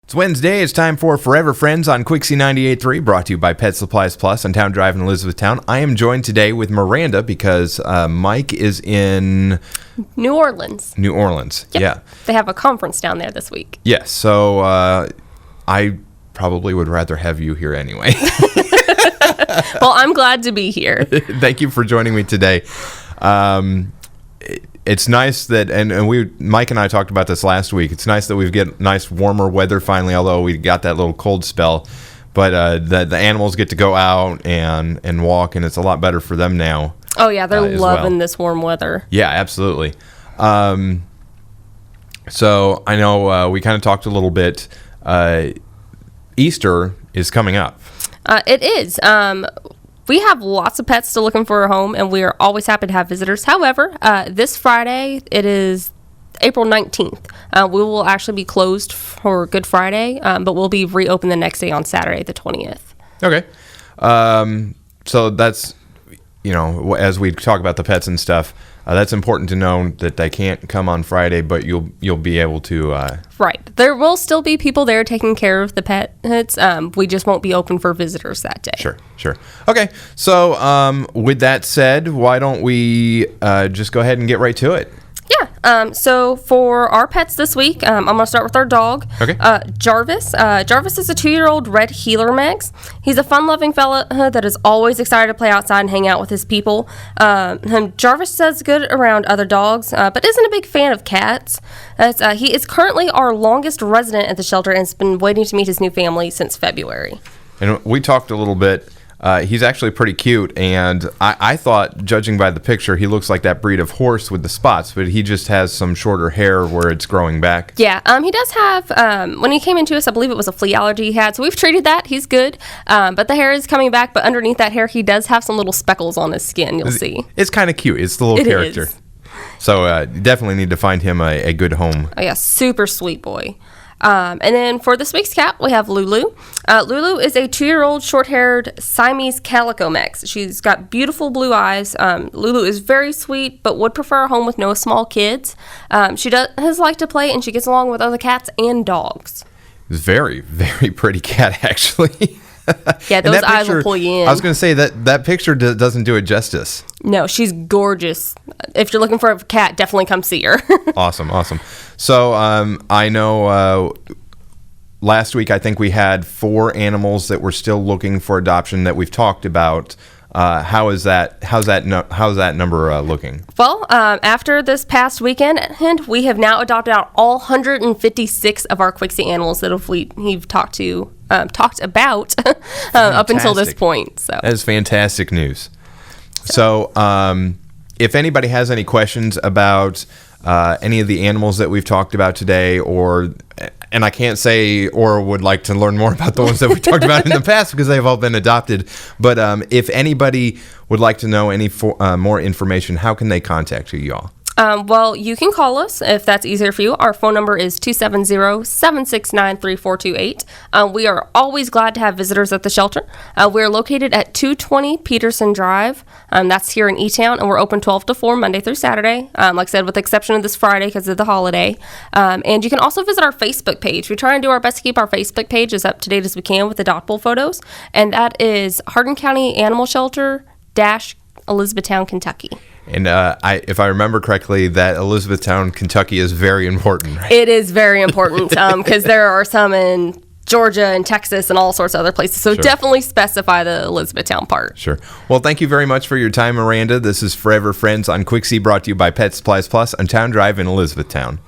It's Wednesday. It's time for Furever Friends on Quicksie 98.3, brought to you by Pet Supplies Plus on Towne Drive in Elizabethtown. I am joined today with Miranda because Mike is in New Orleans. Yep. Yeah. They have a conference down there this week. Yes. So I probably would rather have you here anyway. Well, I'm glad to be here. Thank you for joining me today. It's nice that, and Mike and I talked about this last week. It's nice that we get nice warmer weather finally, although we got that little cold spell. But the animals get to go out and walk, and it's a lot better for them now. Oh yeah, they're loving this warm weather. Yeah, absolutely. So I know we kind of talked a little bit. Easter is coming up. It is. We have lots of pets still looking for a home, and we are always happy to have visitors. However, this Friday, it is April 19th. We will actually be closed for Good Friday, but we'll be reopened the next day on Saturday, the 20th. Okay. So that's, as we talk about the pets and stuff, that's important to know that they can't come on Friday, but you'll be able to. Right. There will still be people there taking care of the pets. We just won't be open for visitors that day. Sure. Okay. So with that said, why don't we just go ahead and get right to it? Yeah. So for our pets this week, I'm going to start with our dog. Okay. Jarvis. Jarvis is a 2-year-old red heeler mix. He's a fun-loving fella that is always excited to play outside and hang out with his people. Jarvis does good around other dogs, but isn't a big fan of cats. He is currently our longest resident at the shelter and has been waiting to meet his new family since February. And we talked a little bit. He's actually pretty cute, and I thought, judging by the picture, he looks like that breed of horse with the spots, but he just has some shorter hair where it's growing back. Yeah, he does have, when he came into us, I believe it was a flea allergy he had, so we've treated that. He's good, but the hair is coming back, but underneath that hair, he does have some little speckles on his skin, you'll see. It's kind of cute. It's the little character. Is. So definitely need to find him a good home. Oh, yeah, super sweet boy. And then for this week's cat, we have Lulu. Lulu is a 2-year-old short-haired Siamese calico mix. She's got beautiful blue eyes. Lulu is very sweet, but would prefer a home with no small kids. She does like to play, and she gets along with other cats and dogs. It's a very, very pretty cat, actually. Yeah, those eyes will pull you in. I was going to say that picture doesn't do it justice. No, she's gorgeous. If you're looking for a cat, definitely come see her. Awesome. So I know last week I think we had 4 animals that were still looking for adoption that we've talked about. How's that number looking? Well, after this past weekend, we have now adopted out all 156 of our Quicksie animals that we've talked about up until this point. So that is fantastic news. So if anybody has any questions about any of the animals that we've talked about today, and I can't say or would like to learn more about the ones that we talked about in the past because they've all been adopted. But if anybody would like to know any more information, how can they contact you, y'all? Well, you can call us if that's easier for you. Our phone number is 270-769-3428. We are always glad to have visitors at the shelter. We're located at 220 Peterson Drive. That's here in E-Town, and we're open 12 to 4 Monday through Saturday. Like I said, with the exception of this Friday because of the holiday. And you can also visit our Facebook page. We try and do our best to keep our Facebook page as up to date as we can with adoptable photos. And that is Hardin County Animal Shelter Elizabethtown, Kentucky. And if I remember correctly, that Elizabethtown, Kentucky is very important. Right? It is very important because there are some in Georgia and Texas and all sorts of other places. So Definitely specify the Elizabethtown part. Sure. Well, thank you very much for your time, Miranda. This is Furever Friends on Quicksie, brought to you by Pet Supplies Plus on Towne Drive in Elizabethtown.